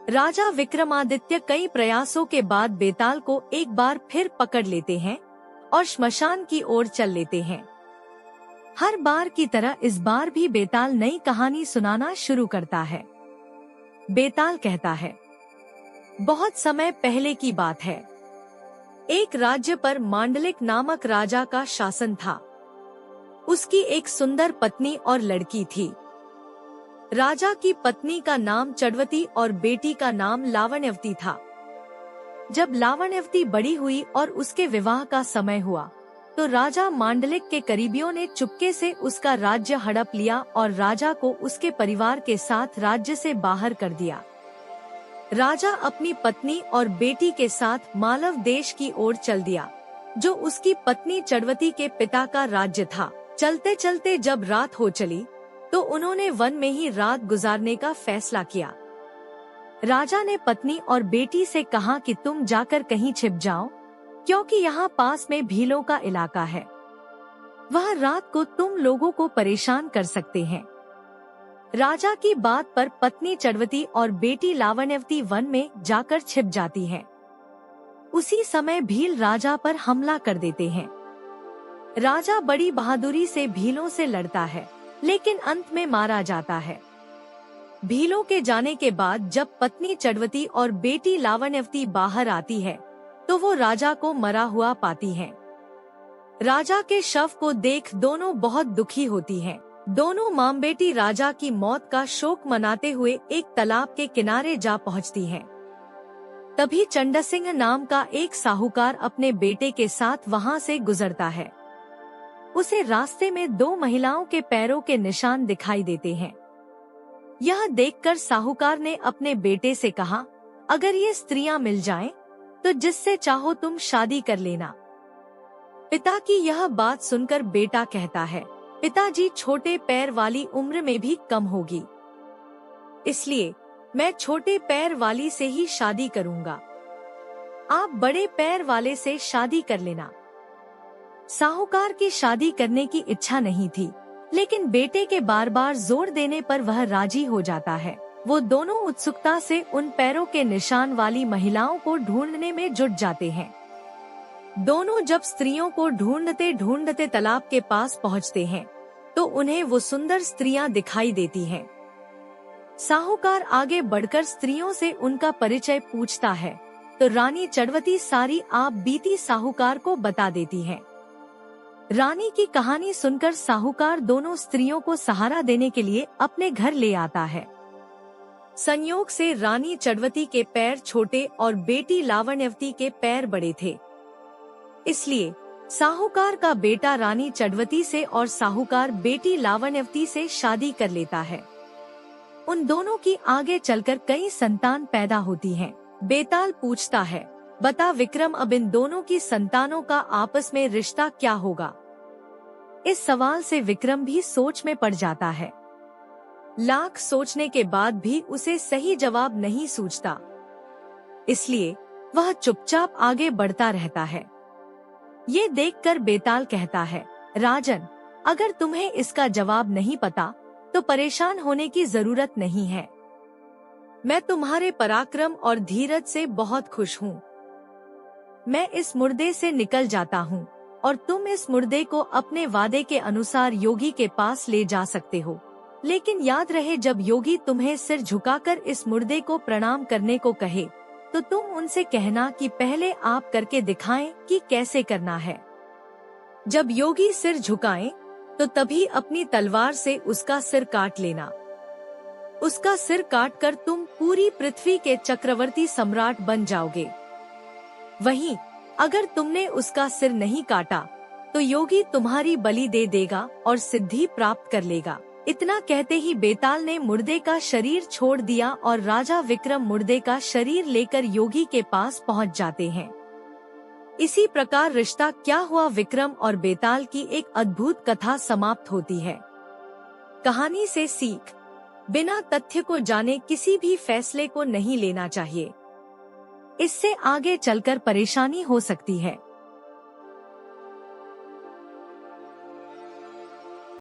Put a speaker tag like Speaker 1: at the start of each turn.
Speaker 1: राजा विक्रमादित्य कई प्रयासों के बाद बेताल को एक बार फिर पकड़ लेते हैं और श्मशान की ओर चल लेते हैं। हर बार की तरह इस बार भी बेताल नई कहानी सुनाना शुरू करता है। बेताल कहता है, बहुत समय पहले की बात है। एक राज्य पर मांडलिक नामक राजा का शासन था। उसकी एक सुंदर पत्नी और लड़की थी। राजा की पत्नी का नाम चंद्रवती और बेटी का नाम लावण्यवती था। जब लावण्यवती बड़ी हुई और उसके विवाह का समय हुआ, तो राजा मांडलिक के करीबियों ने चुपके से उसका राज्य हड़प लिया और राजा को उसके परिवार के साथ राज्य से बाहर कर दिया। राजा अपनी पत्नी और बेटी के साथ मालव देश की ओर चल दिया, जो उसकी पत्नी चंद्रवती के पिता का राज्य था। चलते चलते जब रात हो चली, तो उन्होंने वन में ही रात गुजारने का फैसला किया। राजा ने पत्नी और बेटी से कहा कि तुम जाकर कहीं छिप जाओ, क्योंकि यहाँ पास में भीलों का इलाका है। वह रात को तुम लोगों को परेशान कर सकते हैं। राजा की बात पर पत्नी चंद्रवती और बेटी लावण्यवती वन में जाकर छिप जाती हैं। उसी समय भील राजा पर हमला कर देते हैं। राजा बड़ी बहादुरी से भीलों से लड़ता है, लेकिन अंत में मारा जाता है। भीलों के जाने के बाद जब पत्नी चंद्रवती और बेटी लावण्यवती बाहर आती है, तो वो राजा को मरा हुआ पाती हैं। राजा के शव को देख दोनों बहुत दुखी होती हैं। दोनों मां बेटी राजा की मौत का शोक मनाते हुए एक तालाब के किनारे जा पहुंचती हैं। तभी चंडा सिंह नाम का एक साहूकार अपने बेटे के साथ वहां से गुजरता है। उसे रास्ते में दो महिलाओं के पैरों के निशान दिखाई देते हैं। यह देखकर साहूकार ने अपने बेटे से कहा, अगर ये स्त्रियां मिल जाएं, तो जिससे चाहो तुम शादी कर लेना। पिता की यह बात सुनकर बेटा कहता है, पिताजी छोटे पैर वाली उम्र में भी कम होगी, इसलिए मैं छोटे पैर वाली से ही शादी करूंगा। आप बड़े पैर वाले से शादी कर लेना। साहूकार की शादी करने की इच्छा नहीं थी, लेकिन बेटे के बार बार जोर देने पर वह राजी हो जाता है। वो दोनों उत्सुकता से उन पैरों के निशान वाली महिलाओं को ढूंढने में जुट जाते हैं। दोनों जब स्त्रियों को ढूंढते ढूंढते तालाब के पास पहुंचते हैं, तो उन्हें वो सुंदर स्त्रियां दिखाई देती हैं। साहूकार आगे बढ़कर स्त्रियों से उनका परिचय पूछता है, तो रानी चंद्रवती सारी आप बीती साहूकार को बता देती है। रानी की कहानी सुनकर साहूकार दोनों स्त्रियों को सहारा देने के लिए अपने घर ले आता है। संयोग से रानी चंद्रवती के पैर छोटे और बेटी लावण्यवती के पैर बड़े थे, इसलिए साहूकार का बेटा रानी चंद्रवती से और साहूकार बेटी लावण्यवती से शादी कर लेता है। उन दोनों की आगे चलकर कई संतान पैदा होती हैं। बेताल पूछता है, बता विक्रम, अब इन दोनों की संतानों का आपस में रिश्ता क्या होगा? इस सवाल से विक्रम भी सोच में पड़ जाता है। लाख सोचने के बाद भी उसे सही जवाब नहीं सूझता, इसलिए वह चुपचाप आगे बढ़ता रहता है। ये देखकर बेताल कहता है, राजन, अगर तुम्हें इसका जवाब नहीं पता तो परेशान होने की जरूरत नहीं है। मैं तुम्हारे पराक्रम और धीरज से बहुत खुश हूँ। मैं इस मुर्दे से निकल जाता हूँ और तुम इस मुर्दे को अपने वादे के अनुसार योगी के पास ले जा सकते हो। लेकिन याद रहे, जब योगी तुम्हें सिर झुकाकर इस मुर्दे को प्रणाम करने को कहे, तो तुम उनसे कहना कि पहले आप करके दिखाएं कि कैसे करना है। जब योगी सिर झुकाएं, तो तभी अपनी तलवार से उसका सिर काट लेना। उसका सिर काटकर तुम पूरी पृथ्वी के चक्रवर्ती सम्राट बन जाओगे। वहीं अगर तुमने उसका सिर नहीं काटा, तो योगी तुम्हारी बलि दे देगा और सिद्धि प्राप्त कर लेगा। इतना कहते ही बेताल ने मुर्दे का शरीर छोड़ दिया और राजा विक्रम मुर्दे का शरीर लेकर योगी के पास पहुंच जाते हैं। इसी प्रकार रिश्ता क्या हुआ विक्रम और बेताल की एक अद्भुत कथा समाप्त होती है। कहानी से सीख, बिना तथ्य को जाने किसी भी फैसले को नहीं लेना चाहिए। इससे आगे चलकर परेशानी हो सकती है।